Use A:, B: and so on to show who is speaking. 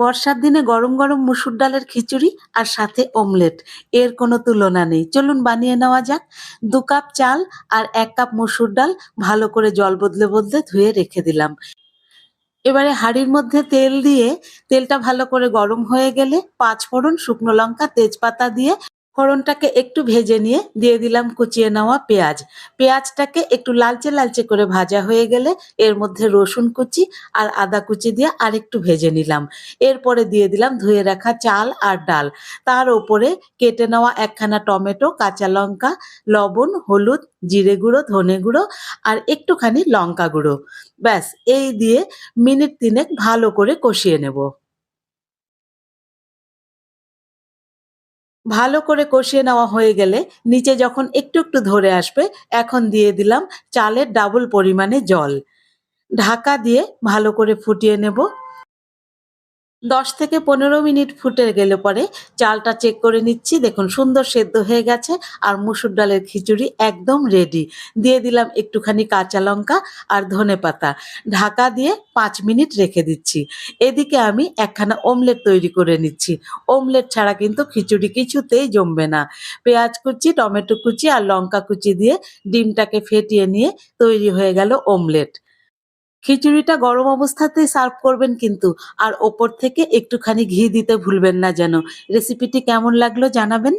A: বর্ষার দিনে গরম গরম মুসুর ডালের খিচুড়ি আর সাথে অমলেট, এর কোনো তুলনা নেই। চলুন বানিয়ে নেওয়া যাক। ২ কাপ চাল আর ১ কাপ মসুর ডাল ভালো করে জল বদলে বদলে ধুয়ে রেখে দিলাম। এবারে হাঁড়ির মধ্যে তেল দিয়ে তেলটা ভালো করে গরম হয়ে গেলে ৫ ফোড়ন, শুকনো লঙ্কা, তেজপাতা দিয়ে ফোড়নটাকে একটু ভেজে নিয়ে দিয়ে দিলাম কুচিয়ে নেওয়া পেঁয়াজ। পেঁয়াজটাকে একটু লালচে লালচে করে ভাজা হয়ে গেলে এর মধ্যে রসুন কুচি আর আদা কুচি দিয়ে আরেকটু ভেজে নিলাম। এরপরে দিয়ে দিলাম ধুয়ে রাখা চাল আর ডাল। তার ওপরে কেটে নেওয়া ১ খানা টমেটো, কাঁচা লঙ্কা, লবণ, হলুদ, জিরে গুঁড়ো, ধনে গুঁড়ো আর একটুখানি লঙ্কা গুঁড়ো। ব্যাস এই দিয়ে মিনিট ৩ ভালো করে কষিয়ে নেব। ভালো করে কষিয়ে নেওয়া হয়ে গেলে নিচে যখন একটু একটু ধরে আসবে, এখন দিয়ে দিলাম চালের ডাবল পরিমাণে জল। ঢাকা দিয়ে ভালো করে ফুটিয়ে নেব। ১০ থেকে ১৫ মিনিট ফুটে গেলে পরে চালটা চেক করে নিচ্ছি। দেখুন সুন্দর সেদ্ধ হয়ে গেছে আর মুসুর ডালের খিচুড়ি একদম রেডি। দিয়ে দিলাম একটুখানি কাঁচা লঙ্কা আর ধনেপাতা। ঢাকা দিয়ে ৫ মিনিট রেখে দিচ্ছি। এদিকে আমি একখানা অমলেট তৈরি করে নিচ্ছি। অমলেট ছাড়া কিন্তু খিচুড়ি কিছুতেই জমবে না। পেঁয়াজ কুচি, টমেটো কুচি আর লঙ্কা কুচি দিয়ে ডিমটাকে ফেটিয়ে নিয়ে তৈরি হয়ে গেল অমলেট। খিচুড়িটা গরম অবস্থাতেই সার্ভ করবেন কিন্তু, আর ওপর থেকে একটুখানি ঘি দিতে ভুলবেন না যেন। রেসিপিটি কেমন লাগলো জানাবেন।